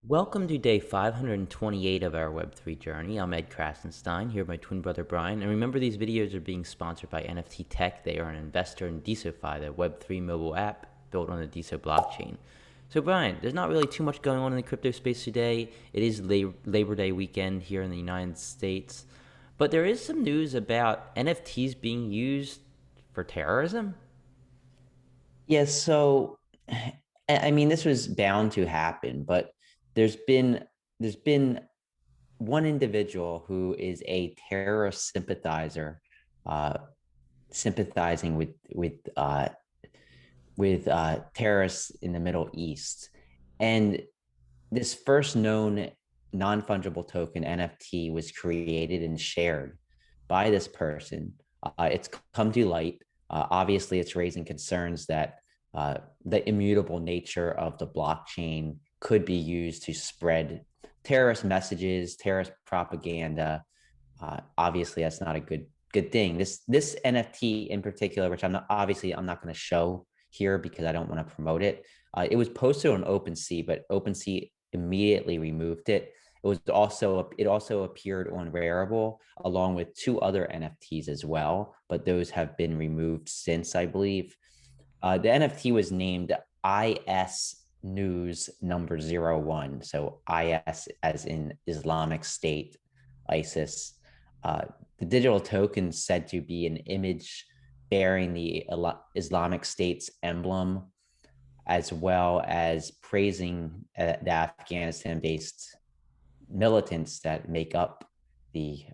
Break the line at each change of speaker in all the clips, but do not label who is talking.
Welcome to day 528 of our Web3 journey. I'm Ed Krasenstein, here with my twin brother Brian. And remember, these videos are being sponsored by NFT Tech. They are an investor in DeSoFi, the Web3 mobile app built on the DeSo blockchain. So, Brian, there's not really too much going on in the crypto space today. It is Labor Day weekend here in the United States. But there is some news about NFTs being used for terrorism.
Yes, so I mean this was bound to happen, but there's been one individual who is a terrorist sympathizer, uh, sympathizing with terrorists in the Middle East, and this first known non-fungible token NFT was created and shared by this person. It's come to light. Obviously, it's raising concerns that the immutable nature of the blockchain could be used to spread terrorist messages, terrorist propaganda. Obviously, that's not a good thing. This NFT in particular, which I'm not going to show here because I don't want to promote it. It was posted on OpenSea, but OpenSea immediately removed it. It also appeared on Rarible along with two other NFTs as well, but those have been removed since, I believe. The NFT was named IS News number 01. So IS as in Islamic State, ISIS. The digital token said to be an image bearing the Islamic State's emblem, as well as praising the Afghanistan based militants that make up the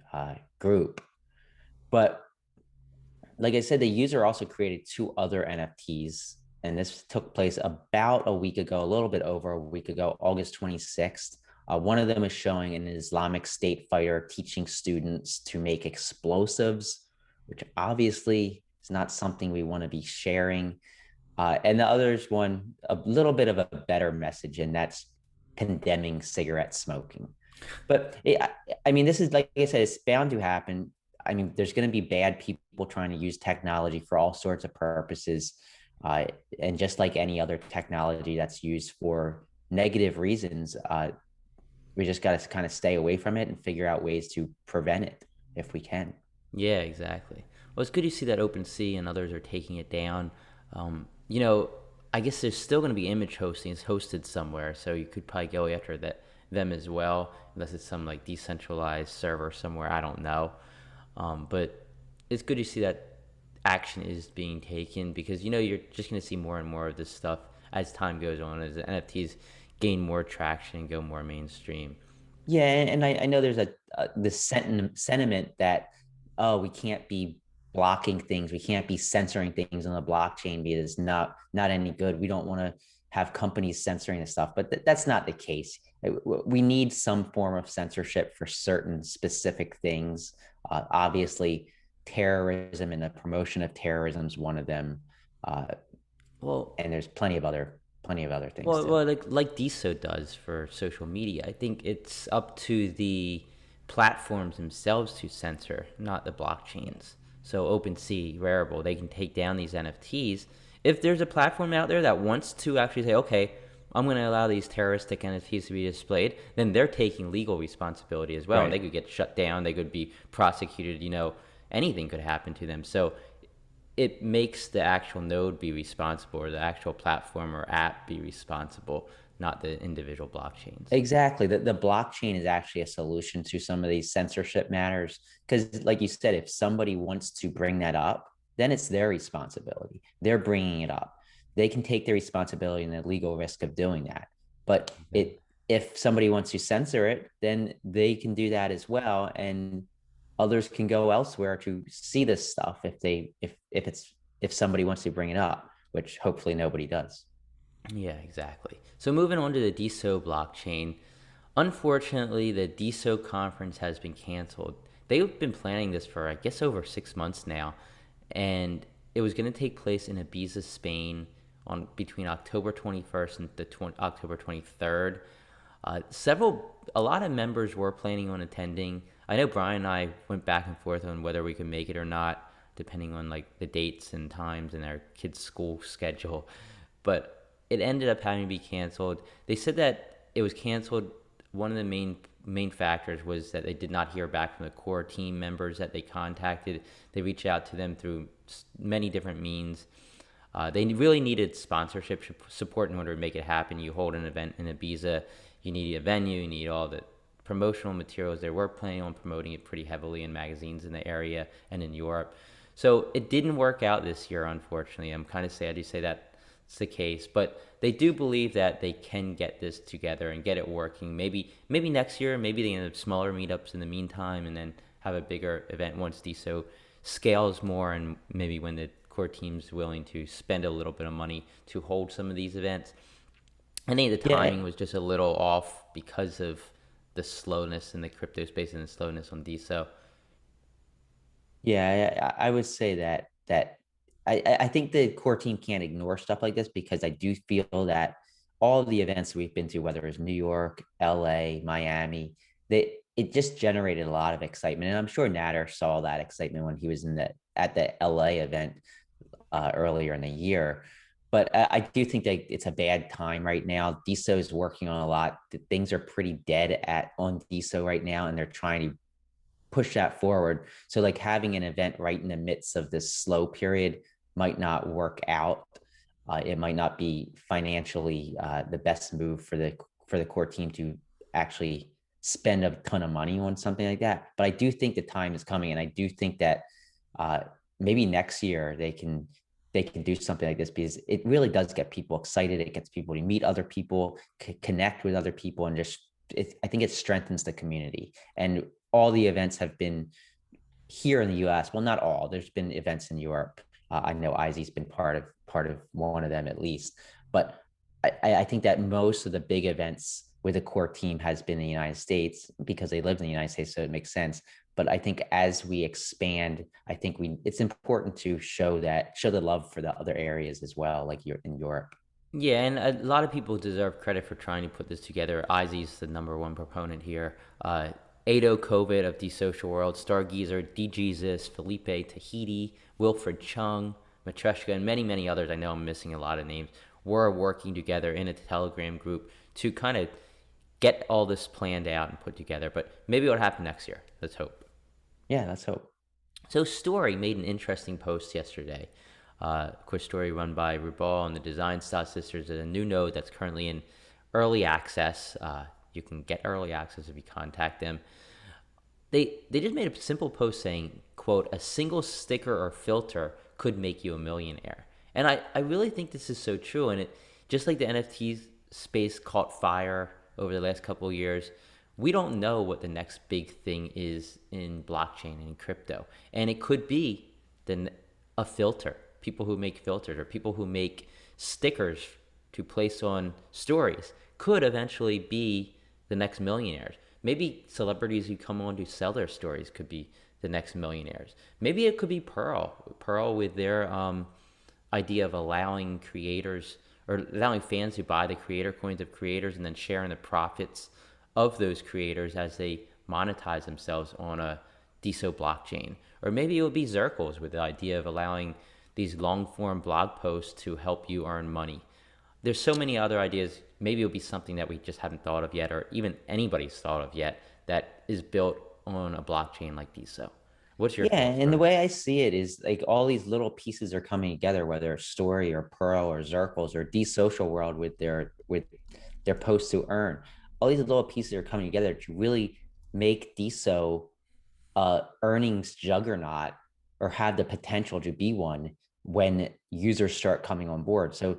group. But like I said, the user also created two other NFTs, and this took place about a week ago, a little bit over a week ago, August 26th. One of them is showing an Islamic State fighter teaching students to make explosives, which obviously is not something we want to be sharing. And the other is one, a little bit of a better message, and that's condemning cigarette smoking. I mean, this is like I said, it's bound to happen. I mean, there's going to be bad people trying to use technology for all sorts of purposes. Uh, and just like any other technology that's used for negative reasons, we just got to kind of stay away from it and figure out ways to prevent it if we can.
Yeah, exactly. Well, it's good to see that OpenSea and others are taking it down. You know, I guess there's still going to be image hosting. It's hosted somewhere, so you could probably go after them as well, unless it's some like decentralized server somewhere. I don't know, but it's good to see that action is being taken because you're just going to see more and more of this stuff as time goes on, as the NFTs gain more traction and go more mainstream.
Yeah, and I know there's this sentiment that we can't be blocking things, we can't be censoring things on the blockchain because it's not any good. We don't want to have companies censoring the stuff, but that's not the case. We need some form of censorship for certain specific things. Obviously, terrorism and the promotion of terrorism is one of them, uh,
Well,
and there's plenty of other things too.
Well, like DeSo does for social media. I think it's up to the platforms themselves to censor, not the blockchains. So OpenSea, Rarible, they can take down these NFTs. If there's a platform out there that wants to actually say, okay, I'm going to allow these terroristic NFTs to be displayed, then they're taking legal responsibility as well. They
Right.
could get shut down. They could be prosecuted. Anything could happen to them. So it makes the actual node be responsible or the actual platform or app be responsible, not the individual blockchains.
Exactly. The blockchain is actually a solution to some of these censorship matters. Because, like you said, if somebody wants to bring that up, then it's their responsibility. They're bringing it up. They can take the responsibility and the legal risk of doing that. But if somebody wants to censor it, then they can do that as well. And others can go elsewhere to see this stuff if somebody wants to bring it up, which hopefully nobody does.
Yeah, exactly. So moving on to the DeSo blockchain, unfortunately, the DeSo conference has been canceled. They've been planning this for, I guess, over 6 months now, and it was going to take place in Ibiza, Spain, on between October 21st and October 23rd. A lot of members were planning on attending. I know Brian and I went back and forth on whether we could make it or not, depending on like the dates and times and our kids' school schedule. But it ended up having to be canceled. They said that it was canceled. One of the main factors was that they did not hear back from the core team members that they contacted. They reached out to them through many different means. They really needed sponsorship support in order to make it happen. You hold an event in Ibiza, you need a venue, you need all the promotional materials. They were planning on promoting it pretty heavily in magazines in the area and in Europe. So it didn't work out this year, unfortunately. I'm kind of sad to say that's the case, but they do believe that they can get this together and get it working. Maybe next year, maybe they end up smaller meetups in the meantime, and then have a bigger event once DeSo scales more, and maybe when the core team's willing to spend a little bit of money to hold some of these events. I think the
Yeah,
timing was just a little off because of the slowness in the crypto space and the slowness on DeSo.
yeah, I would say that I think the core team can't ignore stuff like this, because I do feel that all of the events we've been to, whether it's New York, LA, Miami, it just generated a lot of excitement. And I'm sure Nader saw that excitement when he was at the LA event earlier in the year. But I do think that it's a bad time right now. DeSo is working on a lot. Things are pretty dead at on DeSo right now, and they're trying to push that forward. So like having an event right in the midst of this slow period might not work out. It might not be financially the best move for the core team to actually spend a ton of money on something like that. But I do think the time is coming, and I do think that uh, maybe next year they can do something like this, because it really does get people excited. It gets people to meet other people, connect with other people, and just I think it strengthens the community. And all the events have been here in the U.S. Well, not all. There's been events in Europe. I know Izzy's been part of one of them at least. But I think that most of the big events with the core team has been in the United States, because they live in the United States, so it makes sense. But I think as we expand, I think it's important to show the love for the other areas as well, like you're in Europe.
Yeah, and a lot of people deserve credit for trying to put this together. Izzy's the number one proponent here. Ado COVID of the social world, Stargazer, DJesus, Felipe Tahiti, Wilfred Chung, Matreshka, and many, many others. I know I'm missing a lot of names. Were working together in a Telegram group to kind of get all this planned out and put together. But maybe it'll happen next year. Let's hope.
Yeah, let's hope.
So Stori made an interesting post yesterday. Of course, Stori run by Rubal and the Design Style Sisters is a new node that's currently in early access. You can get early access if you contact them. They just made a simple post saying, quote, a single sticker or filter could make you a millionaire. And I really think this is so true. And it just like the NFT space caught fire over the last couple of years, we don't know what the next big thing is in blockchain and in crypto. And it could be a filter, people who make filters or people who make stickers to place on stories could eventually be the next millionaires. Maybe celebrities who come on to sell their stories could be the next millionaires. Maybe it could be Pearl with their idea of allowing creators or allowing fans to buy the creator coins of creators and then sharing the profits of those creators as they monetize themselves on a DeSo blockchain. Or maybe it would be Zirkles with the idea of allowing these long form blog posts to help you earn money. There's so many other ideas. Maybe it'll be something that we just haven't thought of yet, or even anybody's thought of yet, that is built on a blockchain like DeSo. What's your
Yeah,
thoughts,
and the
bro?
way I see it is like all these little pieces are coming together, whether it's Story or Pearl or Zirkles or D Social World with their posts to earn. All these little pieces are coming together to really make DeSo earnings juggernaut, or have the potential to be one when users start coming on board. So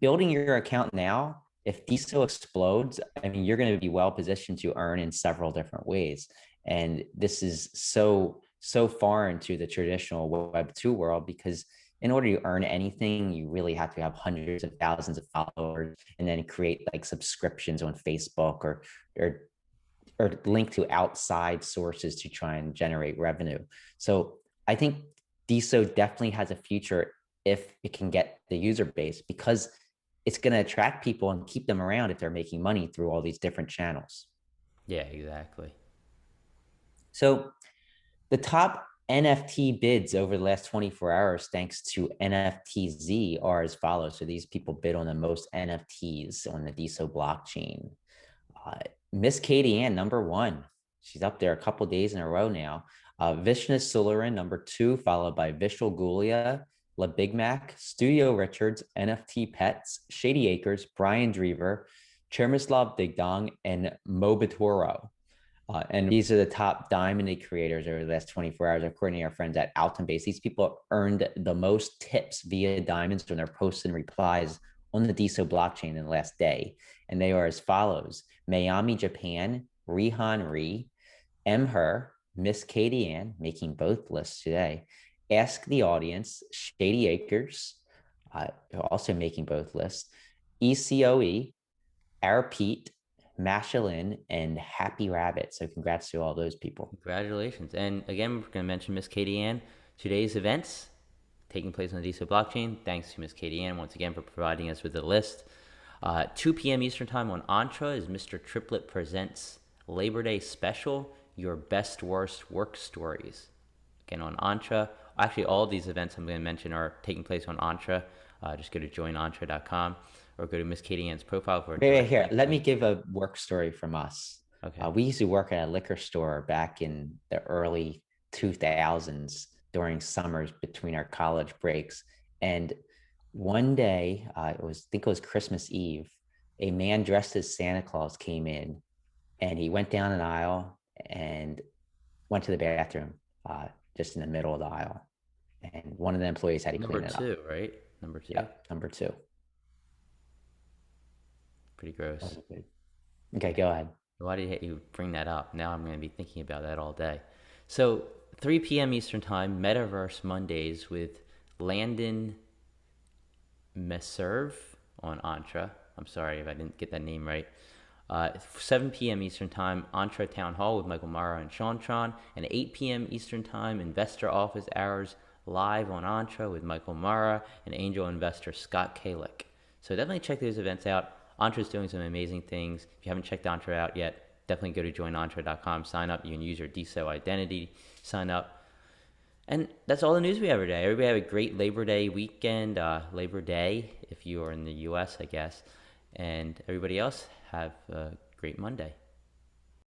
building your account now, if DeSo explodes, I mean, you're going to be well positioned to earn in several different ways. And this is so foreign to the traditional Web2 world, because in order to earn anything, you really have to have hundreds of thousands of followers, and then create like subscriptions on Facebook, or or link to outside sources to try and generate revenue. So I think DeSo definitely has a future if it can get the user base, because it's going to attract people and keep them around if they're making money through all these different channels.
Yeah, exactly.
So the top NFT bids over the last 24 hours, thanks to NFTZ, are as follows. So these people bid on the most NFTs on the DeSo blockchain. Uh, Miss Katie Ann, number one. She's up there a couple days in a row now. Vishnu Sularin, number two, followed by Vishal Gulia, La Big Mac, Studio Richards, NFT Pets, Shady Acres, Brian Drever, Chermislav Digdong, and Mobitoro. And these are the top diamond creators over the last 24 hours, according to our friends at Alton Base. These people earned the most tips via diamonds when their posts and replies on the DeSo blockchain in the last day. And they are as follows: Miami, Japan, Rihan Ri, M. Her, Miss Katie Ann, making both lists today. Ask the Audience, Shady Acres, also making both lists. ECOE, Our Pete, Mashalin, and Happy Rabbit. So congrats to all those people.
Congratulations. And again, we're going to mention Miss Katie Ann. Today's events taking place on the DeSo blockchain. Thanks to Miss Katie Ann once again for providing us with the list. 2 p.m. Eastern Time on Entra is Mr. Triplet Presents Labor Day Special, Your Best Worst Work Stories. Again, on Entra. Actually, all of these events I'm going to mention are taking place on Entra. Just go to joinentra.com or go to Miss Katie Ann's profile for a
Wait,
direct
here,
link
let me
to.
give a work story from us.
Okay.
We used to work at a liquor store back in the early 2000s during summers between our college breaks. And one day, I think it was Christmas Eve, a man dressed as Santa Claus came in and he went down an aisle and went to the bathroom just in the middle of the aisle. And one of the employees had to
Number
clean it up.
two, right? Number two.
Yep, number two.
Pretty gross.
Okay, go ahead.
Why did you bring that up? Now I'm going to be thinking about that all day. So, 3 p.m. Eastern Time, Metaverse Mondays with Landon Meserve on Entra. I'm sorry if I didn't get that name right. 7 p.m. Eastern Time, Entra Town Hall with Michael Mara and Sean Tron. And 8 p.m. Eastern Time, Investor Office Hours live on Entra with Michael Mara and angel investor Scott Kalick. So definitely check those events out. Entra's doing some amazing things. If you haven't checked Entra out yet, definitely go to joinentra.com, sign up. You can use your DeSo identity, sign up. And that's all the news we have today. Everybody have a great Labor Day weekend, Labor Day, if you are in the U.S., I guess. And everybody else, have a great Monday.